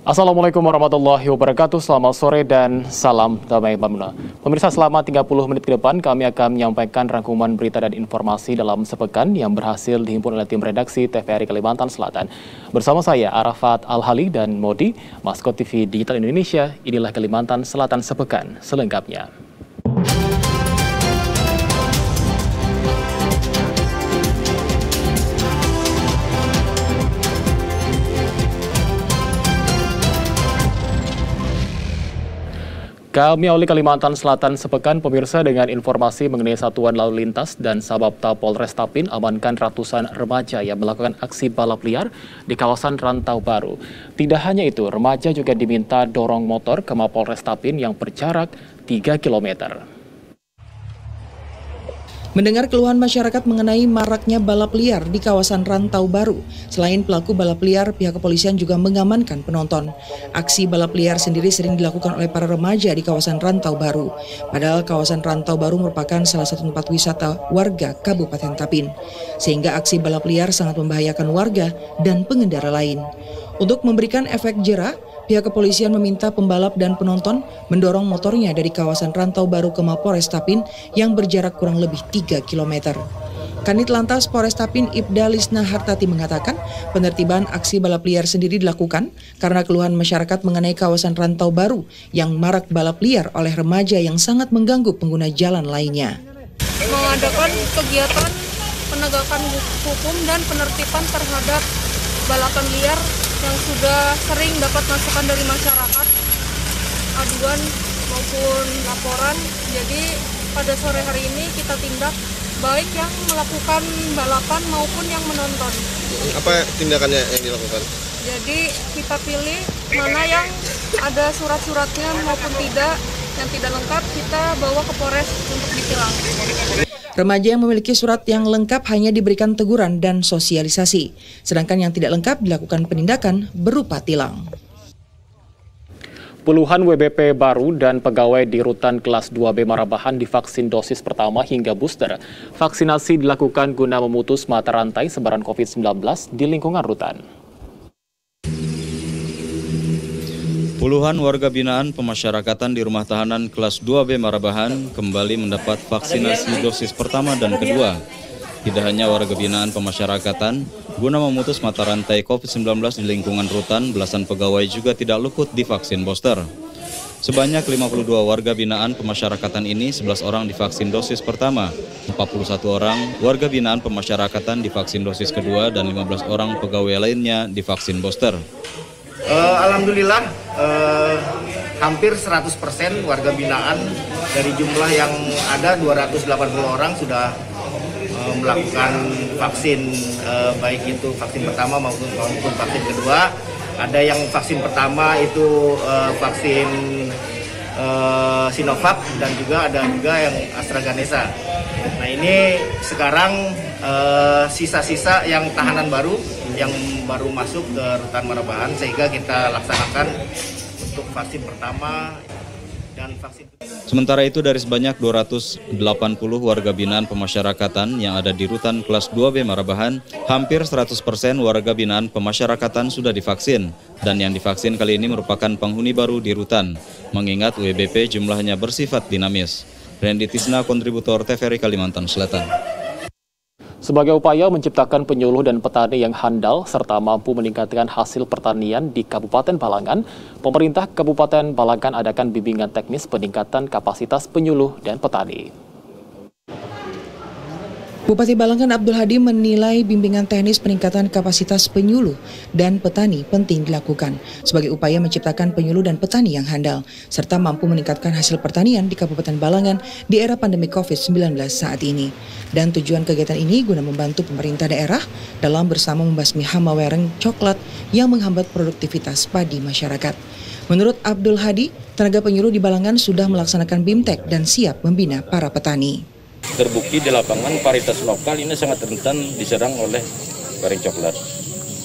Assalamualaikum warahmatullahi wabarakatuh, selamat sore dan salam damai Pamuna. Pemirsa, selama 30 menit ke depan kami akan menyampaikan rangkuman berita dan informasi dalam sepekan yang berhasil dihimpun oleh tim redaksi TVRI Kalimantan Selatan. Bersama saya Arafat Al-Hali dan Modi, Maskot TV Digital Indonesia, inilah Kalimantan Selatan sepekan selengkapnya. Kami awali Kalimantan Selatan sepekan, pemirsa, dengan informasi mengenai Satuan Lalu Lintas dan Sababta Polres Tapin amankan ratusan remaja yang melakukan aksi balap liar di kawasan Rantau Baru. Tidak hanya itu, remaja juga diminta dorong motor ke Mapolres Tapin yang berjarak 3 km. Mendengar keluhan masyarakat mengenai maraknya balap liar di kawasan Rantau Baru, selain pelaku balap liar, pihak kepolisian juga mengamankan penonton. Aksi balap liar sendiri sering dilakukan oleh para remaja di kawasan Rantau Baru. Padahal kawasan Rantau Baru merupakan salah satu tempat wisata warga Kabupaten Tapin. Sehingga aksi balap liar sangat membahayakan warga dan pengendara lain. Untuk memberikan efek jera, pihak kepolisian meminta pembalap dan penonton mendorong motornya dari kawasan Rantau Baru ke Mapolres Tapin yang berjarak kurang lebih 3 km. Kanit Lantas Polres Tapin Ibda Lisna Hartati mengatakan penertiban aksi balap liar sendiri dilakukan karena keluhan masyarakat mengenai kawasan Rantau Baru yang marak balap liar oleh remaja yang sangat mengganggu pengguna jalan lainnya. Mengadakan kegiatan penegakan hukum dan penertiban terhadap balapan liar yang sudah sering dapat masukan dari masyarakat, aduan maupun laporan. Jadi pada sore hari ini kita tindak baik yang melakukan balapan maupun yang menonton. Apa tindakannya yang dilakukan? Jadi kita pilih mana yang ada surat-suratnya maupun tidak, yang tidak lengkap kita bawa ke Polres untuk ditilang. Remaja yang memiliki surat yang lengkap hanya diberikan teguran dan sosialisasi, sedangkan yang tidak lengkap dilakukan penindakan berupa tilang. Puluhan WBP baru dan pegawai di Rutan Kelas 2B Marabahan divaksin dosis pertama hingga booster. Vaksinasi dilakukan guna memutus mata rantai sebaran COVID-19 di lingkungan rutan. Puluhan warga binaan pemasyarakatan di rumah tahanan kelas 2B Marabahan kembali mendapat vaksinasi dosis pertama dan kedua. Tidak hanya warga binaan pemasyarakatan, guna memutus mata rantai COVID-19 di lingkungan rutan, belasan pegawai juga tidak luput divaksin booster. Sebanyak 52 warga binaan pemasyarakatan ini, 11 orang divaksin dosis pertama, 41 orang warga binaan pemasyarakatan divaksin dosis kedua, dan 15 orang pegawai lainnya divaksin booster. Alhamdulillah hampir 100% warga binaan dari jumlah yang ada 280 orang sudah melakukan vaksin, baik itu vaksin pertama maupun vaksin kedua. Ada yang vaksin pertama itu vaksin Sinovac dan juga ada yang AstraZeneca. Nah, ini sekarang sisa-sisa yang tahanan baru yang baru masuk ke Rutan Marabahan, sehingga kita laksanakan untuk vaksin pertama dan vaksin. Sementara itu, dari sebanyak 280 warga binaan pemasyarakatan yang ada di Rutan Kelas 2B Marabahan, hampir 100% warga binaan pemasyarakatan sudah divaksin, dan yang divaksin kali ini merupakan penghuni baru di Rutan, mengingat WBP jumlahnya bersifat dinamis. Randy Tisna, kontributor TVRI Kalimantan Selatan. Sebagai upaya menciptakan penyuluh dan petani yang handal serta mampu meningkatkan hasil pertanian di Kabupaten Balangan, pemerintah Kabupaten Balangan adakan bimbingan teknis peningkatan kapasitas penyuluh dan petani. Bupati Balangan Abdul Hadi menilai bimbingan teknis peningkatan kapasitas penyuluh dan petani penting dilakukan sebagai upaya menciptakan penyuluh dan petani yang handal, serta mampu meningkatkan hasil pertanian di Kabupaten Balangan di era pandemi COVID-19 saat ini. Dan tujuan kegiatan ini guna membantu pemerintah daerah dalam bersama membasmi hama wereng coklat yang menghambat produktivitas padi masyarakat. Menurut Abdul Hadi, tenaga penyuluh di Balangan sudah melaksanakan BIMTEK dan siap membina para petani. Terbukti di lapangan varietas lokal ini sangat rentan diserang oleh wereng coklat.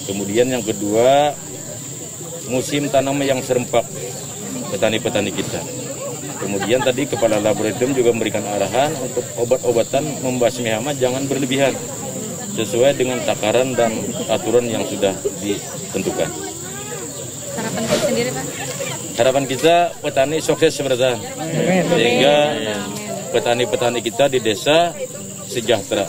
Kemudian yang kedua, musim tanam yang serempak petani-petani kita. Kemudian tadi Kepala Laboratorium juga memberikan arahan untuk obat-obatan membasmi hama jangan berlebihan, sesuai dengan takaran dan aturan yang sudah ditentukan. Harapan kita sendiri, Pak? Harapan kita petani sukses sebenarnya, sehingga petani-petani kita di desa sejahtera.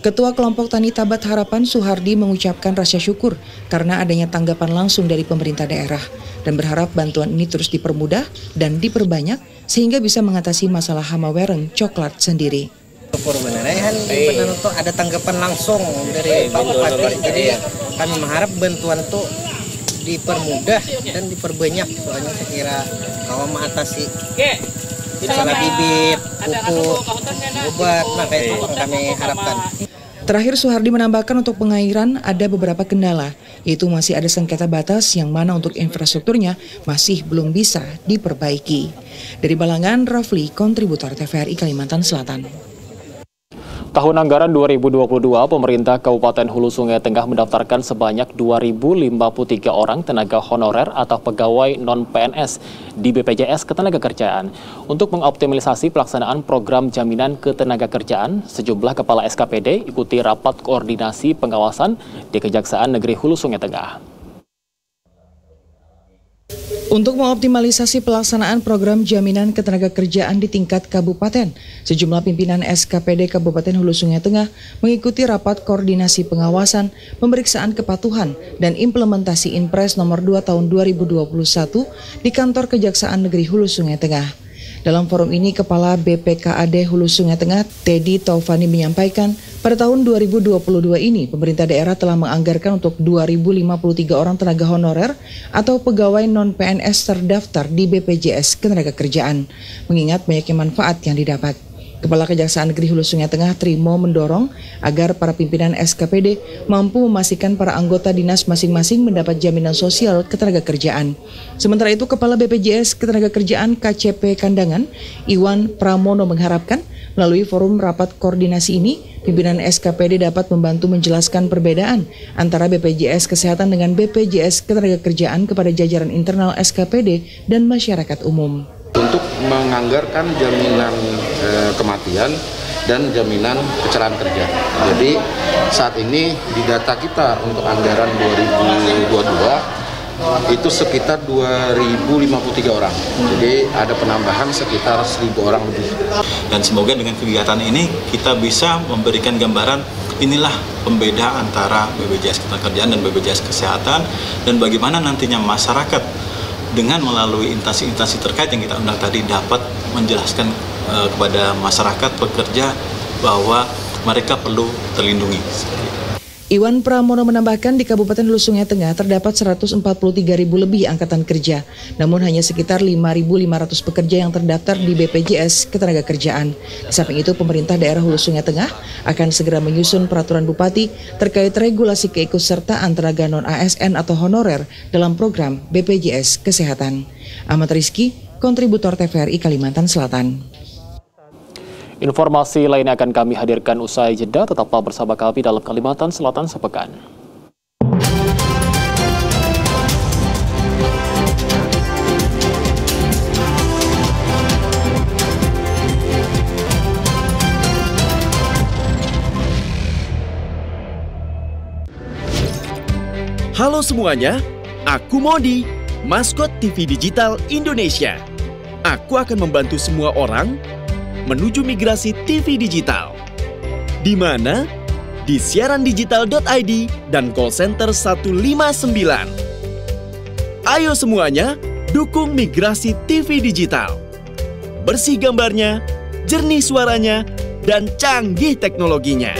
Ketua Kelompok Tani Tabat Harapan Suhardi mengucapkan rasa syukur karena adanya tanggapan langsung dari pemerintah daerah dan berharap bantuan ini terus dipermudah dan diperbanyak sehingga bisa mengatasi masalah hama wereng coklat sendiri. Benar itu ada tanggapan langsung dari Pak Bupati, jadi kami mengharap bantuan itu dipermudah dan diperbanyak, soalnya saya kira kalau mengatasi masalah bibit, pupuk, obat, maka itu yang kami harapkan. Terakhir Suhardi menambahkan untuk pengairan ada beberapa kendala, yaitu masih ada sengketa batas yang mana untuk infrastrukturnya masih belum bisa diperbaiki. Dari Balangan, Rafli, kontributor TVRI Kalimantan Selatan. Tahun anggaran 2022, pemerintah Kabupaten Hulu Sungai Tengah mendaftarkan sebanyak 2.053 orang tenaga honorer atau pegawai non-PNS di BPJS Ketenagakerjaan. Untuk mengoptimalisasi pelaksanaan program jaminan ketenagakerjaan, sejumlah kepala SKPD ikuti rapat koordinasi pengawasan di Kejaksaan Negeri Hulu Sungai Tengah. Untuk mengoptimalisasi pelaksanaan program jaminan ketenagakerjaan di tingkat kabupaten, sejumlah pimpinan SKPD Kabupaten Hulu Sungai Tengah mengikuti rapat koordinasi pengawasan, pemeriksaan kepatuhan, dan implementasi Inpres nomor 2 tahun 2021 di kantor Kejaksaan Negeri Hulu Sungai Tengah. Dalam forum ini, Kepala BPKAD Hulu Sungai Tengah, Teddy Taufani menyampaikan, pada tahun 2022 ini, pemerintah daerah telah menganggarkan untuk 2.053 orang tenaga honorer atau pegawai non-PNS terdaftar di BPJS Ketenagakerjaan, mengingat banyaknya manfaat yang didapat. Kepala Kejaksaan Negeri Hulu Sungai Tengah, Trimo, mendorong agar para pimpinan SKPD mampu memastikan para anggota dinas masing-masing mendapat jaminan sosial ketenagakerjaan. Sementara itu, Kepala BPJS Ketenagakerjaan KCP Kandangan, Iwan Pramono mengharapkan melalui forum rapat koordinasi ini, pimpinan SKPD dapat membantu menjelaskan perbedaan antara BPJS Kesehatan dengan BPJS Ketenagakerjaan kepada jajaran internal SKPD dan masyarakat umum. Untuk menganggarkan jaminan kematian dan jaminan kecelakaan kerja. Jadi saat ini di data kita untuk anggaran 2022 itu sekitar 2.053 orang. Jadi ada penambahan sekitar 1.000 orang lebih. Dan semoga dengan kegiatan ini kita bisa memberikan gambaran inilah pembeda antara BPJS Ketenagakerjaan dan BPJS Kesehatan dan bagaimana nantinya masyarakat dengan melalui instansi-instansi terkait yang kita undang tadi dapat menjelaskan kepada masyarakat pekerja bahwa mereka perlu terlindungi. Iwan Pramono menambahkan di Kabupaten Hulu Sungai Tengah terdapat 143.000 lebih angkatan kerja, namun hanya sekitar 5.500 pekerja yang terdaftar di BPJS Ketenagakerjaan. Di samping itu, pemerintah daerah Hulu Sungai Tengah akan segera menyusun peraturan bupati terkait regulasi keikutsertaan tenaga non-ASN atau honorer dalam program BPJS Kesehatan. Ahmad Rizky, kontributor TVRI Kalimantan Selatan. Informasi lainnya akan kami hadirkan usai jeda, tetaplah bersama kami dalam Kalimantan Selatan Sepekan. Halo semuanya, aku Modi, maskot TV Digital Indonesia. Aku akan membantu semua orang menuju migrasi TV digital. Di mana? Di siarandigital.id dan call center 159. Ayo semuanya, dukung migrasi TV digital. Bersih gambarnya, jernih suaranya, dan canggih teknologinya.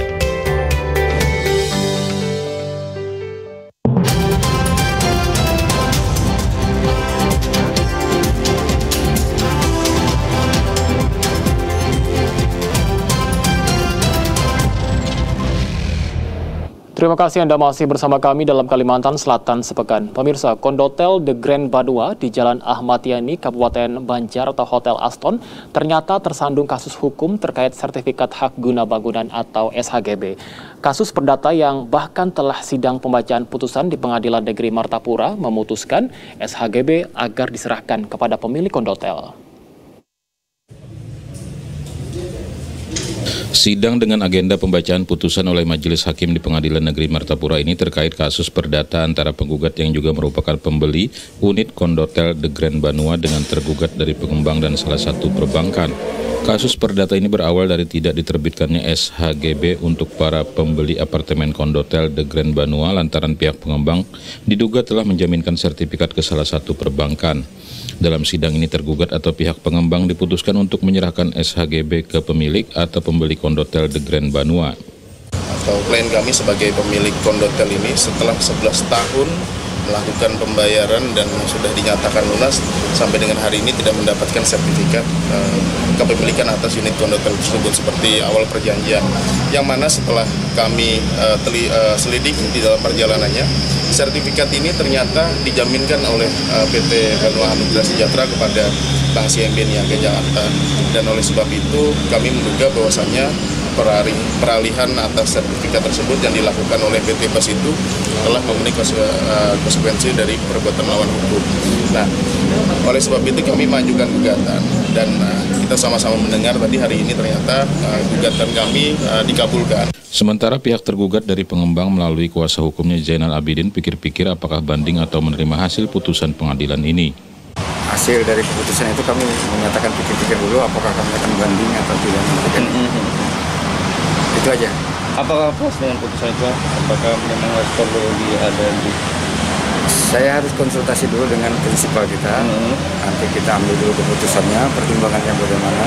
Terima kasih Anda masih bersama kami dalam Kalimantan Selatan Sepekan. Pemirsa, Kondotel The Grand Badua di Jalan Ahmad Yani, Kabupaten Banjar atau Hotel Aston ternyata tersandung kasus hukum terkait sertifikat hak guna bangunan atau SHGB. Kasus perdata yang bahkan telah sidang pembacaan putusan di Pengadilan Negeri Martapura memutuskan SHGB agar diserahkan kepada pemilik kondotel. Sidang dengan agenda pembacaan putusan oleh Majelis Hakim di Pengadilan Negeri Martapura ini terkait kasus perdata antara penggugat yang juga merupakan pembeli unit kondotel The Grand Banua dengan tergugat dari pengembang dan salah satu perbankan. Kasus perdata ini berawal dari tidak diterbitkannya SHGB untuk para pembeli apartemen kondotel The Grand Banua lantaran pihak pengembang diduga telah menjaminkan sertifikat ke salah satu perbankan. Dalam sidang ini tergugat atau pihak pengembang diputuskan untuk menyerahkan SHGB ke pemilik atau pembeli kondotel The Grand Banua. Atau klien kami sebagai pemilik kondotel ini setelah 11 tahun melakukan pembayaran dan sudah dinyatakan lunas sampai dengan hari ini tidak mendapatkan sertifikat kepemilikan atas unit kondotel tersebut seperti awal perjanjian, yang mana setelah kami selidik di dalam perjalanannya, sertifikat ini ternyata dijaminkan oleh PT Banua Anugrah Sejahtera kepada Bank CMB Niaga Jakarta, dan oleh sebab itu kami menduga bahwasannya peralihan atas sertifikat tersebut yang dilakukan oleh PT Bas itu telah memenuhi konsekuensi dari perbuatan melawan hukum. Nah, oleh sebab itu kami mengajukan gugatan, dan kita sama-sama mendengar tadi hari ini ternyata gugatan kami dikabulkan. Sementara pihak tergugat dari pengembang melalui kuasa hukumnya Zainal Abidin pikir-pikir apakah banding atau menerima hasil putusan pengadilan ini. Hasil dari keputusan itu kami menyatakan pikir-pikir dulu apakah kami akan banding atau tidak. Itu aja. Apakah puas dengan putusan itu? Apakah memang harus perlu ada? Saya harus konsultasi dulu dengan prinsipal kita. Nanti kita ambil dulu keputusannya, pertimbangannya bagaimana.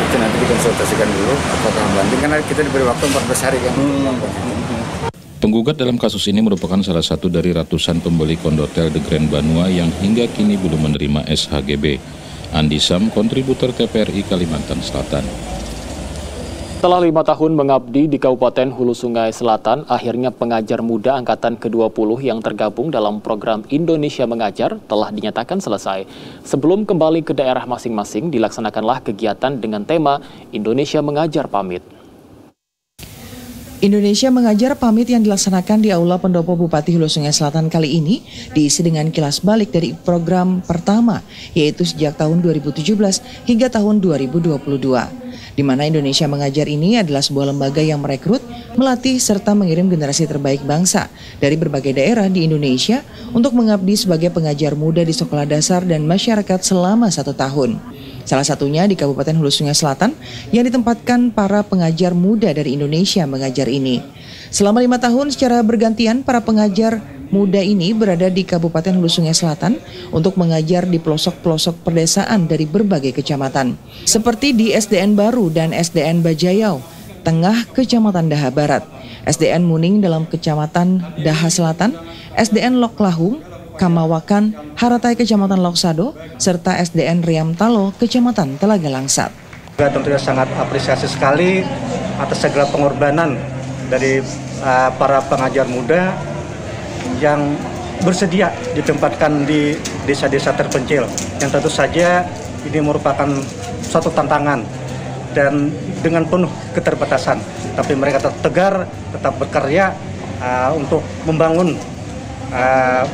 Itu nanti dikonsultasikan dulu apakah banding, karena kita diberi waktu 14 hari kan. Penggugat dalam kasus ini merupakan salah satu dari ratusan pembeli kondotel The Grand Banua yang hingga kini belum menerima SHGB. Andi Sam, kontributor TVRI Kalimantan Selatan. Setelah 5 tahun mengabdi di Kabupaten Hulu Sungai Selatan, akhirnya pengajar muda angkatan ke-20 yang tergabung dalam program Indonesia Mengajar telah dinyatakan selesai. Sebelum kembali ke daerah masing-masing, dilaksanakanlah kegiatan dengan tema Indonesia Mengajar Pamit. Indonesia Mengajar Pamit yang dilaksanakan di Aula Pendopo Bupati Hulu Sungai Selatan kali ini diisi dengan kilas balik dari program pertama, yaitu sejak tahun 2017 hingga tahun 2022. Di mana Indonesia Mengajar ini adalah sebuah lembaga yang merekrut, melatih, serta mengirim generasi terbaik bangsa dari berbagai daerah di Indonesia untuk mengabdi sebagai pengajar muda di sekolah dasar dan masyarakat selama 1 tahun. Salah satunya di Kabupaten Hulu Sungai Selatan yang ditempatkan para pengajar muda dari Indonesia Mengajar ini. Selama 5 tahun secara bergantian para pengajar muda ini berada di Kabupaten Hulu Sungai Selatan untuk mengajar di pelosok-pelosok perdesaan dari berbagai kecamatan. Seperti di SDN Baru dan SDN Bajayau, Tengah Kecamatan Daha Barat, SDN Muning dalam Kecamatan Daha Selatan, SDN Loklahung, Kamawakan, Haratai Kecamatan Loksado, serta SDN Riam Talo, Kecamatan Telaga Langsat. Tentunya sangat apresiasi sekali atas segala pengorbanan dari para pengajar muda yang bersedia ditempatkan di desa-desa terpencil, yang tentu saja ini merupakan suatu tantangan dan dengan penuh keterbatasan. Tapi mereka tetap tegar, tetap berkarya untuk membangun,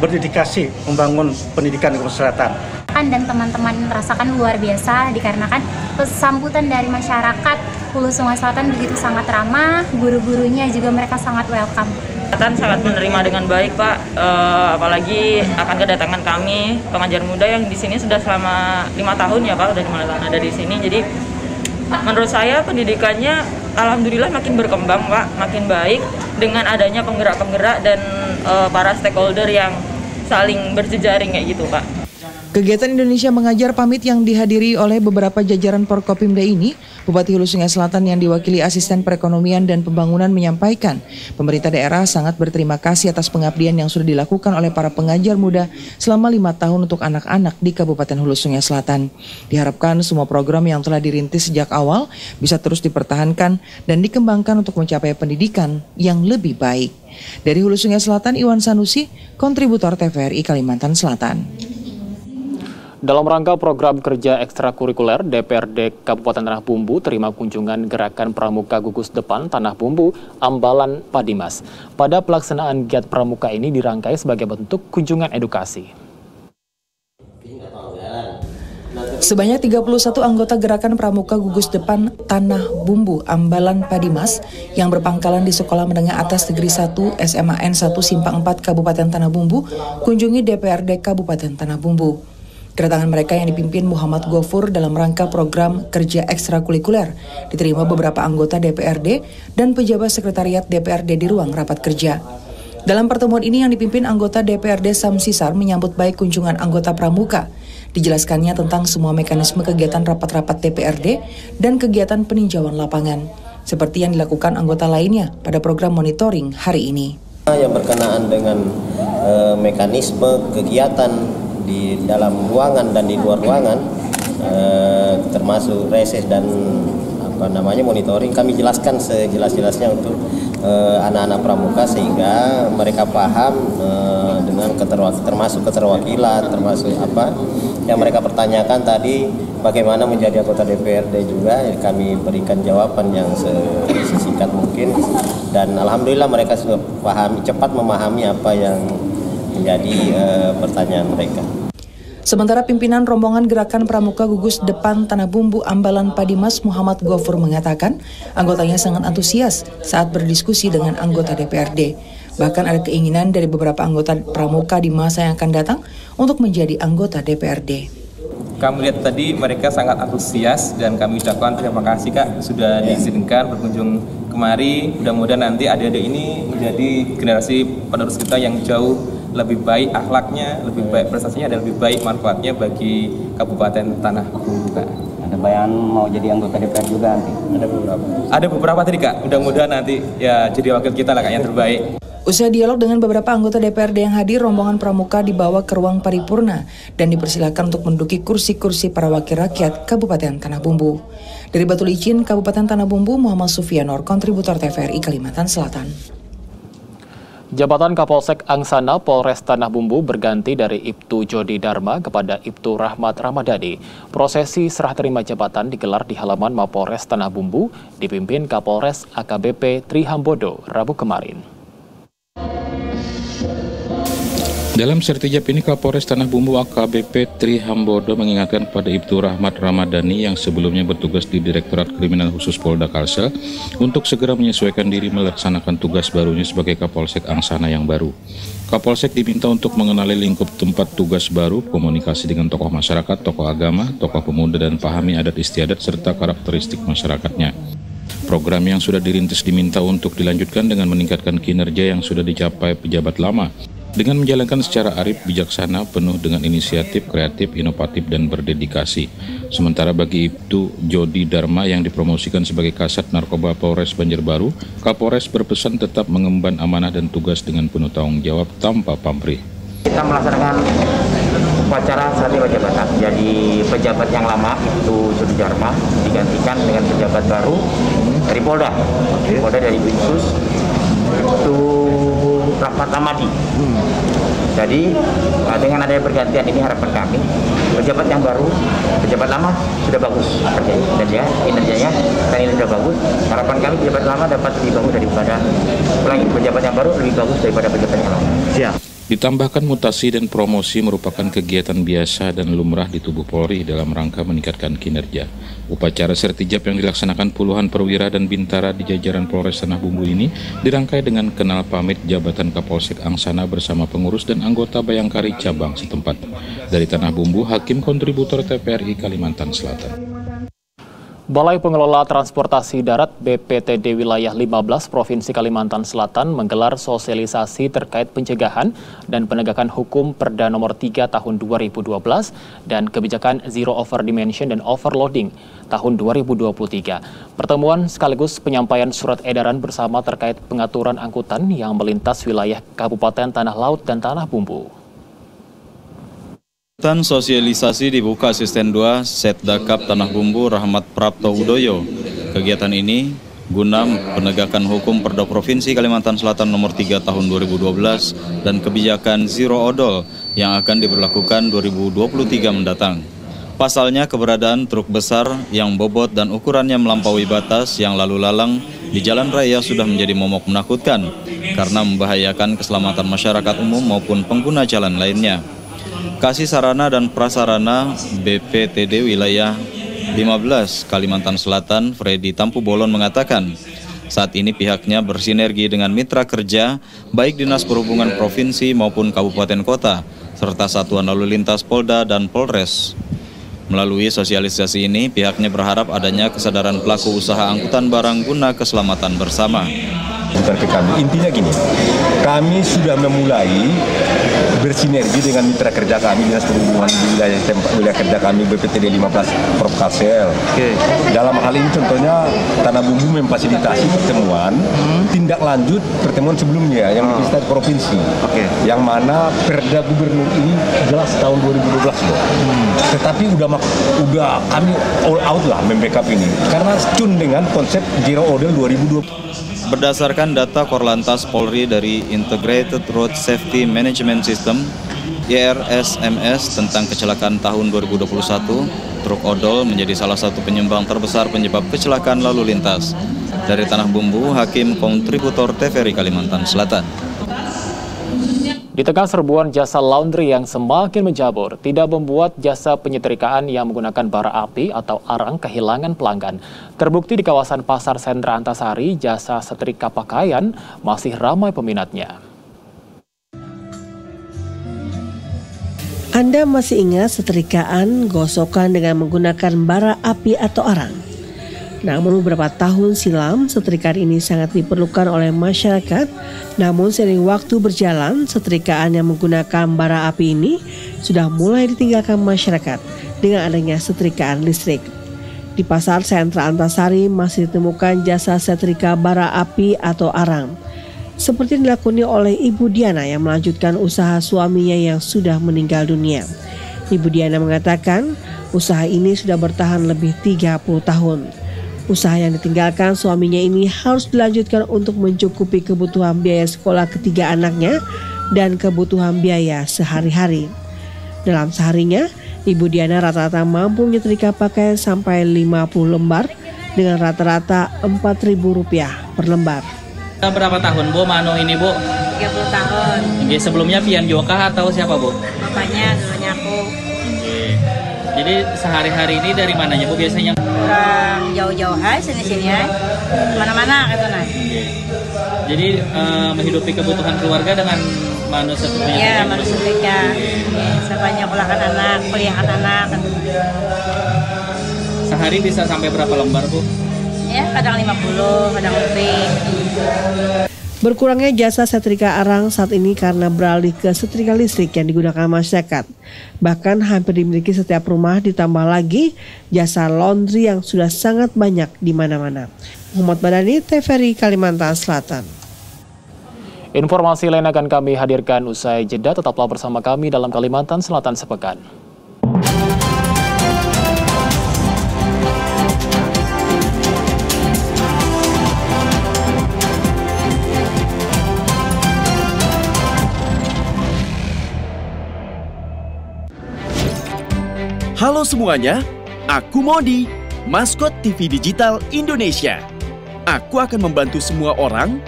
berdedikasi membangun pendidikan di Selatan. Dan teman-teman merasakan luar biasa dikarenakan sambutan dari masyarakat Hulu Sungai Selatan begitu sangat ramah, guru-gurunya juga mereka sangat welcome. Sangat menerima dengan baik, Pak. Apalagi akan kedatangan kami pengajar muda yang di sini sudah selama 5 tahun ya, Pak, udah ada di sini. Jadi menurut saya pendidikannya alhamdulillah makin berkembang, Pak, makin baik dengan adanya penggerak-penggerak dan para stakeholder yang saling berjejaring kayak gitu, Pak. Kegiatan Indonesia Mengajar Pamit yang dihadiri oleh beberapa jajaran Forkopimda ini, Bupati Hulu Sungai Selatan yang diwakili Asisten Perekonomian dan Pembangunan menyampaikan, pemerintah daerah sangat berterima kasih atas pengabdian yang sudah dilakukan oleh para pengajar muda selama 5 tahun untuk anak-anak di Kabupaten Hulu Sungai Selatan. Diharapkan semua program yang telah dirintis sejak awal bisa terus dipertahankan dan dikembangkan untuk mencapai pendidikan yang lebih baik. Dari Hulu Sungai Selatan, Iwan Sanusi, kontributor TVRI Kalimantan Selatan. Dalam rangka program kerja ekstrakurikuler, DPRD Kabupaten Tanah Bumbu terima kunjungan Gerakan Pramuka Gugus Depan Tanah Bumbu Ambalan Padimas. Pada pelaksanaan giat pramuka ini dirangkai sebagai bentuk kunjungan edukasi. Sebanyak 31 anggota Gerakan Pramuka Gugus Depan Tanah Bumbu Ambalan Padimas yang berpangkalan di Sekolah Menengah Atas Negeri 1 SMAN 1 Simpang 4 Kabupaten Tanah Bumbu kunjungi DPRD Kabupaten Tanah Bumbu. Kedatangan mereka yang dipimpin Muhammad Gofur dalam rangka program kerja ekstrakurikuler diterima beberapa anggota DPRD dan pejabat sekretariat DPRD di ruang rapat kerja. Dalam pertemuan ini yang dipimpin anggota DPRD Samsisar menyambut baik kunjungan anggota Pramuka. Dijelaskannya tentang semua mekanisme kegiatan rapat-rapat DPRD dan kegiatan peninjauan lapangan, seperti yang dilakukan anggota lainnya pada program monitoring hari ini. Yang berkenaan dengan mekanisme kegiatan di dalam ruangan dan di luar ruangan, termasuk reses dan monitoring, kami jelaskan sejelas-jelasnya untuk anak-anak pramuka sehingga mereka paham dengan termasuk keterwakilan, termasuk apa yang mereka pertanyakan tadi, bagaimana menjadi anggota DPRD juga kami berikan jawaban yang sesingkat mungkin, dan alhamdulillah mereka sudah cepat memahami apa yang menjadi pertanyaan mereka. Sementara pimpinan rombongan Gerakan Pramuka Gugus Depan Tanah Bumbu Ambalan Padimas Muhammad Gofur mengatakan anggotanya sangat antusias saat berdiskusi dengan anggota DPRD. Bahkan ada keinginan dari beberapa anggota Pramuka di masa yang akan datang untuk menjadi anggota DPRD. Kami lihat tadi mereka sangat antusias dan kami ucapkan terima kasih Kak sudah diizinkan berkunjung kemari. Mudah-mudahan nanti adik-adik ini menjadi generasi penerus kita yang jauh lebih baik akhlaknya, lebih baik prestasinya, dan lebih baik manfaatnya bagi Kabupaten Tanah Bumbu, Kak. Ada bayangan mau jadi anggota DPR juga nanti? Ada beberapa tadi Kak, mudah-mudahan nanti ya jadi wakil kita lah Kak yang terbaik. Usai dialog dengan beberapa anggota DPRD yang hadir, rombongan Pramuka dibawa ke ruang paripurna dan dipersilakan untuk menduduki kursi-kursi para wakil rakyat Kabupaten Tanah Bumbu. Dari Batu Licin, Kabupaten Tanah Bumbu, Muhammad Sufianor, kontributor TVRI Kalimantan Selatan. Jabatan Kapolsek Angsana Polres Tanah Bumbu berganti dari Ibtu Jody Dharma kepada Ibtu Rahmat Ramadhani. Prosesi serah terima jabatan digelar di halaman Mapolres Tanah Bumbu, dipimpin Kapolres AKBP Tri Hambodo Rabu kemarin. Dalam sertijab ini, Kapolres Tanah Bumbu AKBP Tri Hambodo mengingatkan kepada Ibtu Rahmat Ramadhani yang sebelumnya bertugas di Direktorat Kriminal Khusus Polda Kalsel untuk segera menyesuaikan diri melaksanakan tugas barunya sebagai Kapolsek Angsana yang baru. Kapolsek diminta untuk mengenali lingkup tempat tugas baru, komunikasi dengan tokoh masyarakat, tokoh agama, tokoh pemuda, dan pahami adat istiadat serta karakteristik masyarakatnya. Program yang sudah dirintis diminta untuk dilanjutkan dengan meningkatkan kinerja yang sudah dicapai pejabat lama, dengan menjalankan secara arif, bijaksana, penuh dengan inisiatif, kreatif, inovatif, dan berdedikasi. Sementara bagi Ibtu Jody Dharma yang dipromosikan sebagai Kasat Narkoba Polres Banjarbaru, Kapolres berpesan tetap mengemban amanah dan tugas dengan penuh tanggung jawab tanpa pamrih. Kita melaksanakan upacara serah terima jabatan. Jadi pejabat yang lama Ibtu Jody Dharma digantikan dengan pejabat baru dari Polda. Polda dari Binsus, Ibtu Rahmat Ramadhani. Jadi dengan adanya pergantian ini harapan kami pejabat yang baru, pejabat lama sudah bagus kerjanya, kinerjanya dan ini sudah bagus. Harapan kami pejabat lama dapat lebih bagus daripada pejabat yang baru, lebih bagus daripada pejabat yang lama. Siap. Ditambahkan mutasi dan promosi merupakan kegiatan biasa dan lumrah di tubuh Polri dalam rangka meningkatkan kinerja. Upacara sertijab yang dilaksanakan puluhan perwira dan bintara di jajaran Polres Tanah Bumbu ini dirangkai dengan kenal pamit jabatan Kapolsek Angsana bersama pengurus dan anggota Bayangkari cabang setempat. Dari Tanah Bumbu, Hakim kontributor TVRI Kalimantan Selatan. Balai Pengelola Transportasi Darat BPTD Wilayah 15 Provinsi Kalimantan Selatan menggelar sosialisasi terkait pencegahan dan penegakan hukum Perda Nomor 3 Tahun 2012 dan kebijakan Zero Overdimension dan Overloading tahun 2023. Pertemuan sekaligus penyampaian surat edaran bersama terkait pengaturan angkutan yang melintas wilayah Kabupaten Tanah Laut dan Tanah Bumbu. Kegiatan sosialisasi dibuka Asisten 2 Setdakap Tanah Bumbu Rahmat Prapto Udoyo. Kegiatan ini guna penegakan hukum Perda Provinsi Kalimantan Selatan Nomor 3 Tahun 2012 dan kebijakan Zero Odol yang akan diberlakukan 2023 mendatang. Pasalnya, keberadaan truk besar yang bobot dan ukurannya melampaui batas yang lalu lalang di jalan raya sudah menjadi momok menakutkan karena membahayakan keselamatan masyarakat umum maupun pengguna jalan lainnya. Kasih Sarana dan Prasarana BPTD Wilayah 15 Kalimantan Selatan, Freddy Tampu Bolon mengatakan, saat ini pihaknya bersinergi dengan mitra kerja, baik Dinas Perhubungan Provinsi maupun Kabupaten Kota, serta Satuan Lalu Lintas Polda dan Polres. Melalui sosialisasi ini, pihaknya berharap adanya kesadaran pelaku usaha angkutan barang guna keselamatan bersama. Intinya gini, kami sudah memulai bersinergi dengan mitra kerja kami, Dinas Perhubungan di wilayah kerja kami BPTD 15 Prof. Kalsel. Dalam hal ini contohnya Tanah Bumbu memfasilitasi pertemuan tindak lanjut pertemuan sebelumnya yang di tingkat provinsi. Yang mana Perda Gubernur ini jelas tahun 2012 loh. Tetapi udah kami all out lah membackup ini karena tune dengan konsep Zero Odel 2020. Berdasarkan data Korlantas Polri dari Integrated Road Safety Management System (IRSMS) tentang kecelakaan tahun 2021, truk odol menjadi salah satu penyumbang terbesar penyebab kecelakaan lalu lintas. Dari Tanah Bumbu, Hakim Kontributor TVRI Kalimantan Selatan. Di tengah serbuan jasa laundry yang semakin menjamur, tidak membuat jasa penyetrikaan yang menggunakan bara api atau arang kehilangan pelanggan. Terbukti di kawasan Pasar Sentra Antasari, jasa setrika pakaian masih ramai peminatnya. Anda masih ingat setrikaan gosokan dengan menggunakan bara api atau arang? Namun beberapa tahun silam, setrikaan ini sangat diperlukan oleh masyarakat. Namun seiring waktu berjalan, setrikaan yang menggunakan bara api ini sudah mulai ditinggalkan masyarakat dengan adanya setrikaan listrik. Di Pasar Sentra Antasari masih ditemukan jasa setrika bara api atau arang. Seperti dilakoni oleh Ibu Diana yang melanjutkan usaha suaminya yang sudah meninggal dunia. Ibu Diana mengatakan usaha ini sudah bertahan lebih 30 tahun. Usaha yang ditinggalkan suaminya ini harus dilanjutkan untuk mencukupi kebutuhan biaya sekolah ketiga anaknya dan kebutuhan biaya sehari-hari. Dalam seharinya, Ibu Diana rata-rata mampu menyetrika pakaian sampai 50 lembar dengan rata-rata Rp4.000 per lembar. Berapa tahun Bu manu ini Bu? 30 tahun. Sebelumnya Pian Joka atau siapa Bu? Bapaknya, dulunya aku. Jadi sehari-hari ini dari mananya Bu biasanya? Kurang jauh-jauh sini-sini mana-mana katanya. Jadi menghidupi kebutuhan keluarga dengan manusia setrika. Iya, manusia setrika. Sebanyak kulahkan anak, kuliahkan anak. Sehari bisa sampai berapa lembar Bu? Ya, kadang 50, kadang lebih. Berkurangnya jasa setrika arang saat ini karena beralih ke setrika listrik yang digunakan masyarakat. Bahkan hampir dimiliki setiap rumah, ditambah lagi jasa laundry yang sudah sangat banyak di mana-mana. Muhammad Badani, TVRI Kalimantan Selatan. Informasi lain akan kami hadirkan usai jeda. Tetaplah bersama kami dalam Kalimantan Selatan Sepekan. Halo semuanya, aku Modi, maskot TV Digital Indonesia. Aku akan membantu semua orang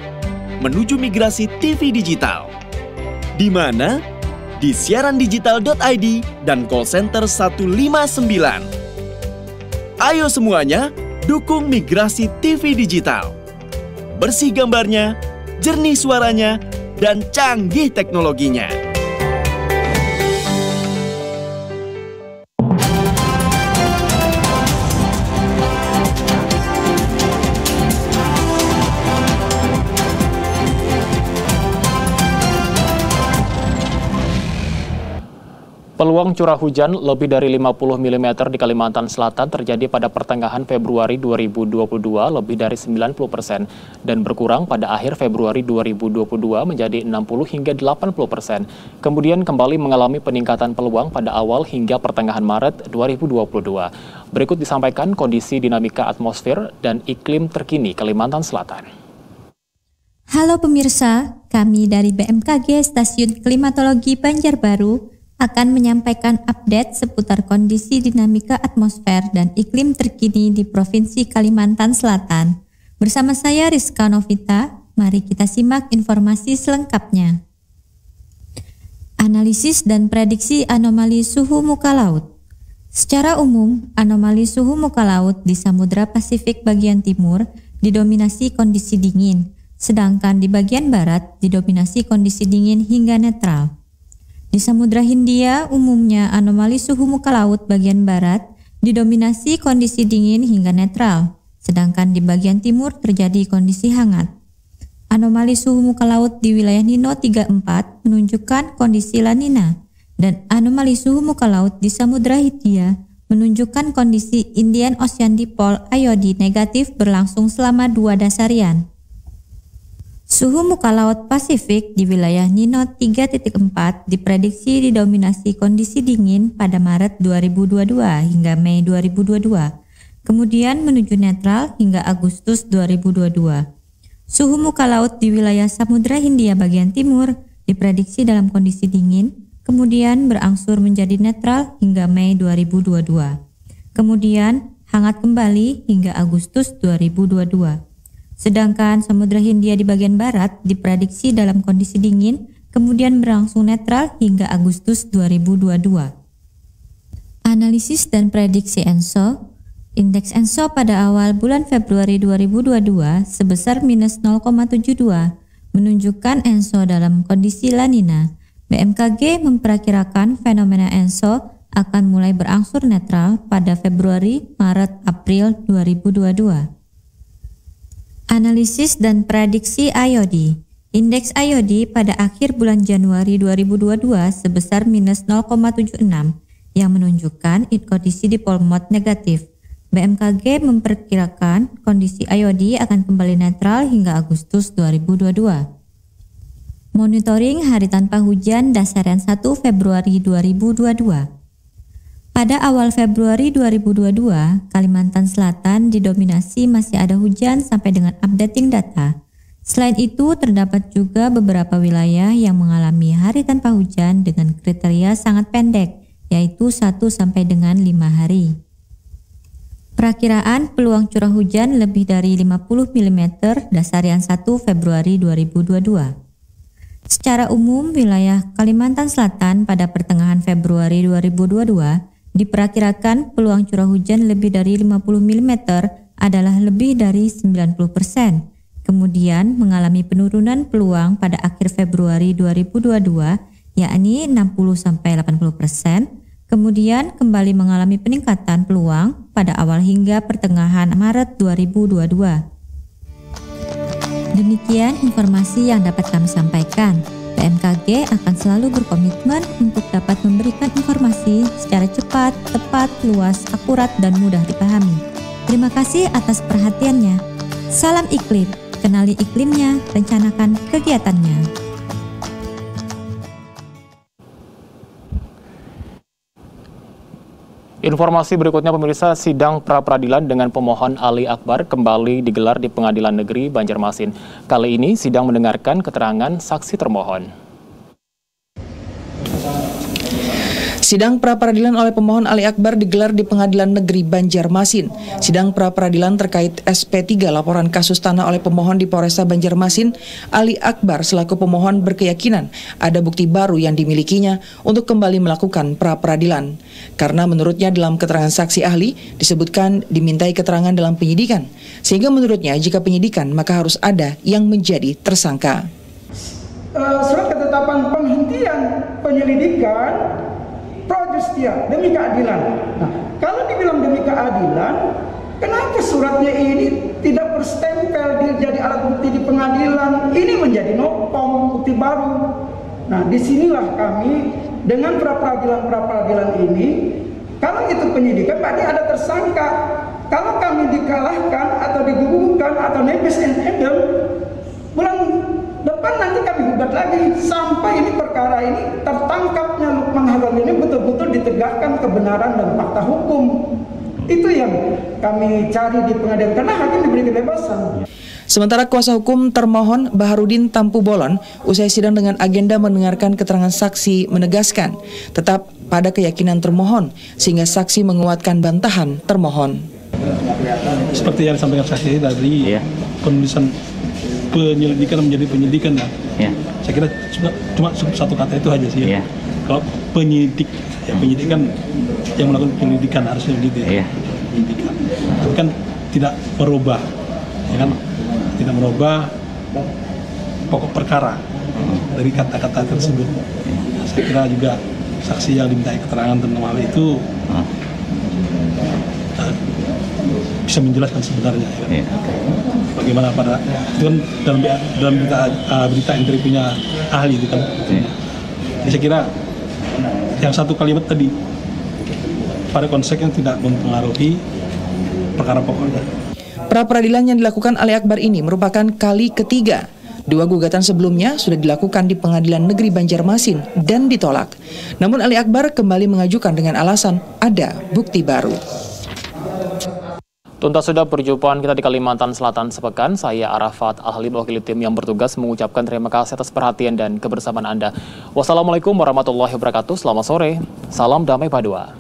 menuju migrasi TV digital. Di mana? Di siarandigital.id dan call center 159. Ayo semuanya, dukung migrasi TV digital. Bersih gambarnya, jernih suaranya, dan canggih teknologinya. Peluang curah hujan lebih dari 50 mm di Kalimantan Selatan terjadi pada pertengahan Februari 2022 lebih dari 90% dan berkurang pada akhir Februari 2022 menjadi 60 hingga 80%. Kemudian kembali mengalami peningkatan peluang pada awal hingga pertengahan Maret 2022. Berikut disampaikan kondisi dinamika atmosfer dan iklim terkini Kalimantan Selatan. Halo pemirsa, kami dari BMKG Stasiun Klimatologi Banjarbaru akan menyampaikan update seputar kondisi dinamika atmosfer dan iklim terkini di Provinsi Kalimantan Selatan. Bersama saya Rizka Novita, mari kita simak informasi selengkapnya. Analisis dan prediksi anomali suhu muka laut. Secara umum, anomali suhu muka laut di Samudra Pasifik bagian timur didominasi kondisi dingin, sedangkan di bagian barat didominasi kondisi dingin hingga netral. Di Samudra Hindia, umumnya anomali suhu muka laut bagian barat didominasi kondisi dingin hingga netral, sedangkan di bagian timur terjadi kondisi hangat. Anomali suhu muka laut di wilayah Nino 34 menunjukkan kondisi La Nina, dan anomali suhu muka laut di Samudra Hindia menunjukkan kondisi Indian Ocean Dipole IOD negatif berlangsung selama 2 dasarian. Suhu muka laut Pasifik di wilayah Nino 3.4 diprediksi didominasi kondisi dingin pada Maret 2022 hingga Mei 2022, kemudian menuju netral hingga Agustus 2022. Suhu muka laut di wilayah Samudra Hindia bagian timur diprediksi dalam kondisi dingin, kemudian berangsur menjadi netral hingga Mei 2022. Kemudian hangat kembali hingga Agustus 2022. Sedangkan Samudra Hindia di bagian barat diprediksi dalam kondisi dingin, kemudian berangsur netral hingga Agustus 2022. Analisis dan prediksi ENSO. Indeks ENSO pada awal bulan Februari 2022 sebesar minus 0,72, menunjukkan ENSO dalam kondisi La Nina. BMKG memperkirakan fenomena ENSO akan mulai berangsur netral pada Februari, Maret, April 2022. Analisis dan prediksi IOD. Indeks IOD pada akhir bulan Januari 2022 sebesar minus 0,76, yang menunjukkan kondisi dipole mode negatif. BMKG memperkirakan kondisi IOD akan kembali netral hingga Agustus 2022. Monitoring hari tanpa hujan dasarian 1 Februari 2022. Pada awal Februari 2022, Kalimantan Selatan didominasi masih ada hujan sampai dengan updating data. Selain itu, terdapat juga beberapa wilayah yang mengalami hari tanpa hujan dengan kriteria sangat pendek, yaitu 1 sampai dengan 5 hari. Perakiraan peluang curah hujan lebih dari 50 mm dasarian 1 Februari 2022. Secara umum, wilayah Kalimantan Selatan pada pertengahan Februari 2022 diperkirakan peluang curah hujan lebih dari 50 mm adalah lebih dari 90%. Kemudian mengalami penurunan peluang pada akhir Februari 2022, yakni 60-80%. Kemudian kembali mengalami peningkatan peluang pada awal hingga pertengahan Maret 2022. Demikian informasi yang dapat kami sampaikan. BMKG akan selalu berkomitmen untuk dapat memberikan informasi secara cepat, tepat, luas, akurat, dan mudah dipahami. Terima kasih atas perhatiannya. Salam iklim, kenali iklimnya, rencanakan kegiatannya. Informasi berikutnya pemirsa, sidang pra-peradilan dengan pemohon Ali Akbar kembali digelar di Pengadilan Negeri Banjarmasin. Kali ini sidang mendengarkan keterangan saksi termohon. Sidang pra-peradilan oleh pemohon Ali Akbar digelar di Pengadilan Negeri Banjarmasin. Sidang pra-peradilan terkait SP3 laporan kasus tanah oleh pemohon di Polresta Banjarmasin, Ali Akbar selaku pemohon berkeyakinan ada bukti baru yang dimilikinya untuk kembali melakukan pra-peradilan. Karena menurutnya dalam keterangan saksi ahli disebutkan dimintai keterangan dalam penyidikan, sehingga menurutnya jika penyidikan maka harus ada yang menjadi tersangka. Surat ketetapan penghentian penyelidikan pro justia, demi keadilan. Nah, kalau dibilang demi keadilan, kenapa suratnya ini tidak berstempel jadi alat bukti di pengadilan? Ini menjadi nopong bukti baru. Nah, disinilah kami dengan pra-peradilan ini, kalau itu penyidikan berarti ada tersangka. Kalau kami dikalahkan atau digugurkan atau nebis and endem, bulan depan nanti kami gugat lagi sampai ini perkara ini tertangkapnya Lukman Hazam ini betul-betul ditegakkan kebenaran dan fakta hukum. Itu yang kami cari di pengadilan karena hakim diberi kebebasan. Sementara kuasa hukum termohon Baharudin Tampu Bolon usai sidang dengan agenda mendengarkan keterangan saksi menegaskan tetap pada keyakinan termohon sehingga saksi menguatkan bantahan termohon. Seperti yang disampaikan saksi tadi, penulisan penyelidikan menjadi penyidikan. Saya Saya kira cuma satu kata itu aja sih. Ya. Kalau penyidik, ya penyidik kan yang melakukan penyelidikan harusnya begitu ya. Penyidikan. Tapi kan tidak merubah, ya kan? Tidak merubah pokok perkara dari kata-kata tersebut. Saya kira juga saksi yang dimintai keterangan tentang hal itu bisa menjelaskan sebenarnya ya. Bagaimana pada itu kan dalam berita interviewnya ahli itu kan. Jadi saya kira yang satu kalimat tadi pada konsepnya tidak mempengaruhi perkara pokoknya. Pra peradilan yang dilakukan Ali Akbar ini merupakan kali ketiga. 2 gugatan sebelumnya sudah dilakukan di Pengadilan Negeri Banjarmasin dan ditolak. Namun Ali Akbar kembali mengajukan dengan alasan ada bukti baru. Tuntas sudah perjumpaan kita di Kalimantan Selatan sepekan. Saya Arafat Al-Halim, wakil tim yang bertugas, mengucapkan terima kasih atas perhatian dan kebersamaan Anda. Wassalamualaikum warahmatullahi wabarakatuh. Selamat sore. Salam damai Padua.